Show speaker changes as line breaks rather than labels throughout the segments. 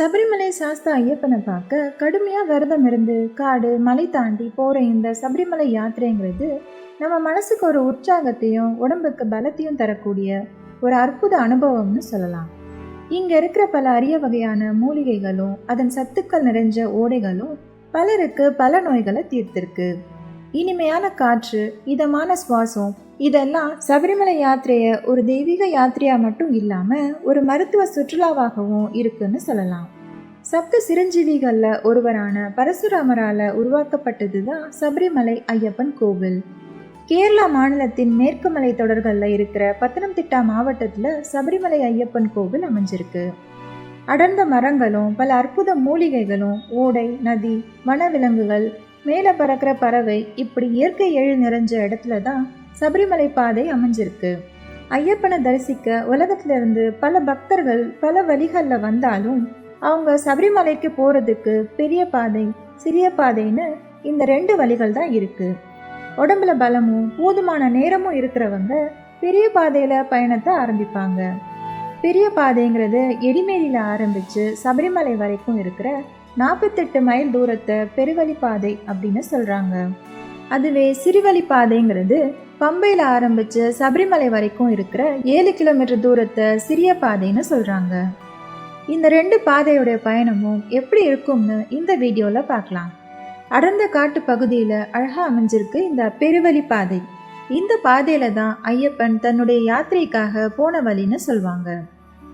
சபரிமலை சாஸ்தா ஐயப்பனை பார்க்க கடுமையாக விரதம் இருந்து காடு மலை தாண்டி போகிற இந்த சபரிமலை யாத்திரைங்கிறது நம்ம மனசுக்கு ஒரு உற்சாகத்தையும் உடம்புக்கு பலத்தையும் தரக்கூடிய ஒரு அற்புத அனுபவம்னு சொல்லலாம். இங்கே இருக்கிற பல அரிய வகையான மூலிகைகளும் அதன் சத்துக்கள் நிறைஞ்ச ஓடைகளும் பலருக்கு பல நோய்களை தீர்த்திருக்கு. இனிமையான காற்று, இதமான சுவாசம், இதெல்லாம் சபரிமலை யாத்திரையை ஒரு தெய்வீக யாத்திரையா மட்டும் இல்லாம ஒரு மருத்துவ சுற்றுலாவாகவும் இருக்குன்னு சொல்லலாம். சப்த சிரஞ்சீவிகள்ல ஒருவரான பரசுராமரால உருவாக்கப்பட்டதுதான் சபரிமலை ஐயப்பன் கோவில். கேரளா மாநிலத்தின் மேற்கு மலை தொடர்கள்ல இருக்கிற பத்தனம்திட்டா மாவட்டத்துல சபரிமலை ஐயப்பன் கோவில் அமைஞ்சிருக்கு. அடர்ந்த மரங்களும் பல அற்புத மூலிகைகளும், ஓடை, நதி, வனவிலங்குகள், மேல பறக்கிற பறவை, இப்படி இயற்கை எழில் நிறைஞ்ச இடத்துல தான் சபரிமலை பாதை அமைஞ்சிருக்கு. ஐயப்பனை தரிசிக்க உலகத்திலிருந்து பல பக்தர்கள் பல வழிகளில் வந்தாலும் அவங்க சபரிமலைக்கு போறதுக்கு பெரிய பாதை, சிறிய பாதைன்னு இந்த 2 வழிகள் தான் இருக்கு. உடம்புல பலமும் போதுமான நேரமும் இருக்கிறவங்க பெரிய பாதையில பயணத்தை ஆரம்பிப்பாங்க. பெரிய பாதைங்கிறது எடிமேலியில ஆரம்பிச்சு சபரிமலை வரைக்கும் இருக்கிற 48 மைல் தூரத்தை பெருவழி பாதை அப்படின்னு சொல்றாங்க. அதுவே சிறுவழி பாதைங்கிறது பம்பையில ஆரம்பிச்சு சபரிமலை வரைக்கும் இருக்கிற 7 கிலோமீட்டர் தூரத்தை சிறிய பாதைன்னு சொல்றாங்க. இந்த 2 பாதையுடைய பயணமும் எப்படி இருக்கும்னு இந்த வீடியோல பார்க்கலாம். அடர்ந்த காட்டு பகுதியில அழகா அமைஞ்சிருக்கு இந்த பெருவழி பாதை. இந்த பாதையில தான் ஐயப்பன் தன்னுடைய யாத்திரைக்காக போன வழின்னு சொல்லுவாங்க.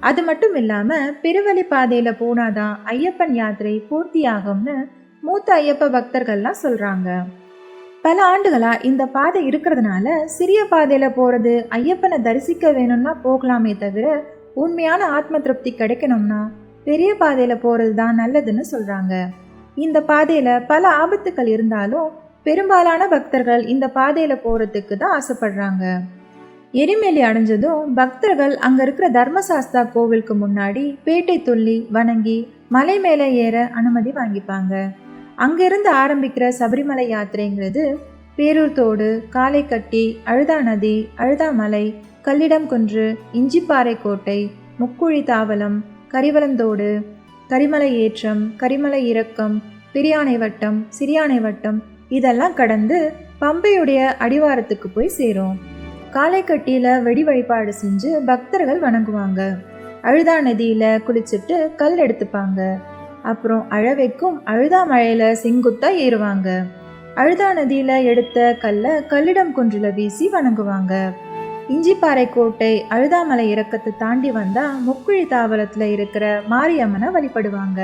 அது மட்டும் இல்லாம பெருவழி பாதையில போனாதான் ஐயப்பன் யாத்திரை பூர்த்தி ஆகும்னு மூத்த ஐயப்ப பக்தர்கள்லாம் சொல்றாங்க. பல ஆண்டுகளா இந்த பாதை இருக்கிறதுனால சிறிய பாதையில போறது ஐயப்பனை தரிசிக்க வேணும்னா போகலாமே தவிர உண்மையான ஆத்ம திருப்தி கிடைக்கணும்னா பெரிய பாதையில போறது தான் நல்லதுன்னு சொல்றாங்க. இந்த பாதையில பல ஆபத்துக்கள் இருந்தாலும் பெரும்பாலான பக்தர்கள் இந்த பாதையில போறதுக்கு தான் ஆசைப்படுறாங்க. எரிமேலி அடைஞ்சதும் பக்தர்கள் அங்க இருக்கிற தர்மசாஸ்தா கோவிலுக்கு முன்னாடி பேட்டை துள்ளி வணங்கி மலை மேலே ஏற அனுமதி வாங்கிப்பாங்க. அங்கிருந்து ஆரம்பிக்கிற சபரிமலை யாத்திரைங்கிறது பேரூர் தோடு, காலைக்கட்டி, அழுதா நதி, அழுதாமலை, கல்லிடம் குன்று, இஞ்சிப்பாறை கோட்டை, முக்குழி தாவலம், கரிவலந்தோடு, கரிமலை ஏற்றம், கரிமலை இறக்கம், பெரியானை வட்டம், சிறியானை வட்டம் இதெல்லாம் கடந்து பம்பையுடைய அடிவாரத்துக்கு போய் சேரும். காலைக்கட்டியில வெடி வழிபாடு செஞ்சு பக்தர்கள் வணங்குவாங்க. அழுதா நதியில குளிச்சுட்டு கல் எடுத்துப்பாங்க. அப்புறம் அழவைக்கும் அழுதா மழையில செங்குத்தா ஏறுவாங்க. அழுதா நதியில எடுத்த கல்லை கல்லிடம் குன்றுல வீசி வணங்குவாங்க. இஞ்சிப்பாறை கோட்டை, அழுதாமலை இறக்கத்தை தாண்டி வந்தா முக்குழி தாவலத்துல இருக்கிற மாரியம்மனை வழிபடுவாங்க.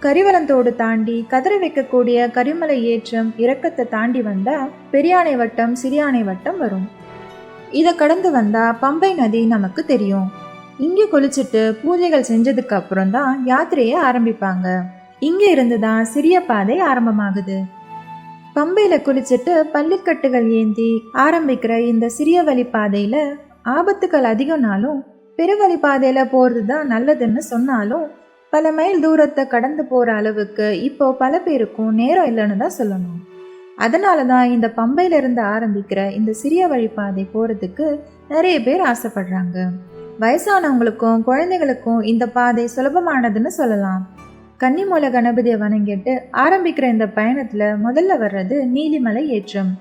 கரிவலந்தோடு தாண்டி கதிர வைக்கக்கூடிய கரிமலை ஏற்றம் இறக்கத்தை தாண்டி வந்தா பெரியானை வட்டம், சிறியானை வட்டம் வரும். இதை கடந்து வந்தா பம்பை நதி நமக்கு தெரியும். இங்கே குளிச்சுட்டு பூஜைகள் செஞ்சதுக்கு அப்புறம் தான் யாத்திரையை ஆரம்பிப்பாங்க. இங்க இருந்துதான் சிறிய பாதை ஆரம்பமாகுது. பம்பையில குளிச்சுட்டு பள்ளிக்கட்டுகள் ஏந்தி ஆரம்பிக்கிற இந்த சிறிய வழி பாதையில ஆபத்துக்கள் அதிகம்னாலும் பெருவழி பாதையில போறது தான் நல்லதுன்னு சொன்னாலும் பல மைல் தூரத்தை கடந்து போற அளவுக்கு இப்போ பல பேருக்கும் நேரம் இல்லைன்னு தான் சொல்லணும். அதனால தான் இந்த பம்பையில இருந்து ஆரம்பிக்கிற இந்த சிறிய வழிபாதை போறதுக்கு நிறைய பேர் ஆசைப்படுறாங்க. வயசானவங்களுக்கும் குழந்தைகளுக்கும் இந்த பாதை சுலபமானதுன்னு சொல்லலாம். கன்னிமூல கணபதியை வணங்கிட்டு ஆரம்பிக்கிற இந்த பயணத்துல முதல்ல வர்றது நீலிமலை ஏற்றம்.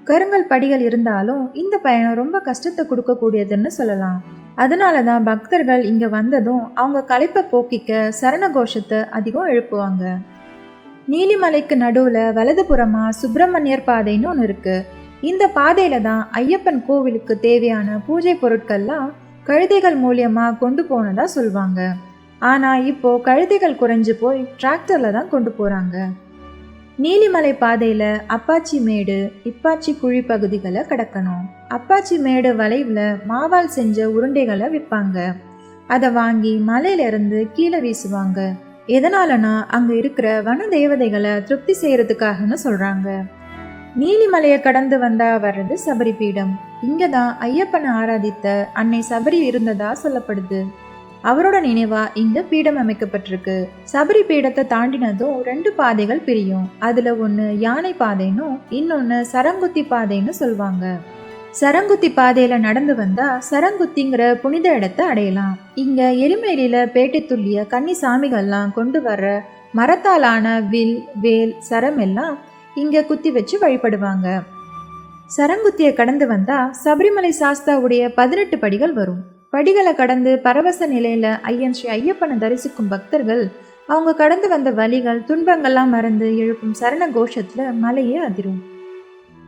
கருங்கல் படிகள் இருந்தாலும் இந்த பயணம் ரொம்ப கஷ்டத்தை கொடுக்கக்கூடியதுன்னு சொல்லலாம். அதனாலதான் பக்தர்கள் இங்க வந்ததும் அவங்க களைப்பை போக்கிக்க சரண கோஷத்தை அதிகம் எழுப்புவாங்க. நீலிமலைக்கு நடுவுல வலதுபுறமா சுப்பிரமணியர் பாதைன்னு ஒன்று இருக்கு. இந்த பாதையில தான் ஐயப்பன் கோவிலுக்கு தேவையான பூஜை பொருட்கள்லாம் கழுதைகள் மூலியமா கொண்டு போனதா சொல்லுவாங்க. ஆனா இப்போ கழுதைகள் குறைஞ்சு போய் டிராக்டர்ல தான் கொண்டு போறாங்க. நீலிமலை பாதையில அப்பாச்சி மேடு, இப்பாச்சி குழி பகுதிகளை கடக்கணும். அப்பாச்சி மேடு வளைவுல மாவால் செஞ்ச உருண்டைகளை விற்பாங்க. அதை வாங்கி மலையில இருந்து கீழே வீசுவாங்க. எதனாலனா அங்க இருக்கிற வன தேவதைகளை திருப்தி செய்யறதுக்காகன்னு சொல்றாங்க. நீலிமலையை கடந்து வந்தா வர்றது சபரி பீடம். இங்கதான் ஐயப்பனை ஆராதித்த அன்னை சபரி இருந்ததா சொல்லப்படுது. அவரோட நினைவா இங்க பீடம் அமைக்கப்பட்டிருக்கு. சபரி பீடத்தை தாண்டினதும் 2 பாதைகள் பிரியும். அதுல ஒண்ணு யானை பாதைன்னு, இன்னொன்னு சரங்குத்தி பாதைன்னு சொல்லுவாங்க. சரங்குத்தி பாதையில நடந்து வந்தா சரங்குத்திங்கிற புனித இடத்தை அடையலாம். இங்க எருமேலியில பேட்டை துள்ளிய கன்னி சாமிகள்லாம் கொண்டு வர்ற மரத்தாலான வில், வேல், சரம் எல்லாம் இங்க குத்தி வச்சு வழிபடுவாங்க. சரங்குத்தியை கடந்து வந்தா சபரிமலை சாஸ்தாவுடைய 18 படிகள் வரும். படிகளை கடந்து பரவச நிலையில ஐயன் ஸ்ரீ ஐயப்பனை தரிசிக்கும் பக்தர்கள் அவங்க கடந்து வந்த வலிகள், துன்பங்கள்லாம் மறந்து எழுப்பும் சரண கோஷத்துல மலையே அதிரும்.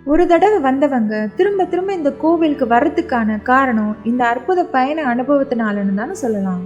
ஒரு தடவை வந்தவங்க திரும்ப திரும்ப இந்த கோவிலுக்கு வர்றதுக்கான காரணம் இந்த அற்புத பயண அனுபவத்தினாலன்னு தானே சொல்லலாம்.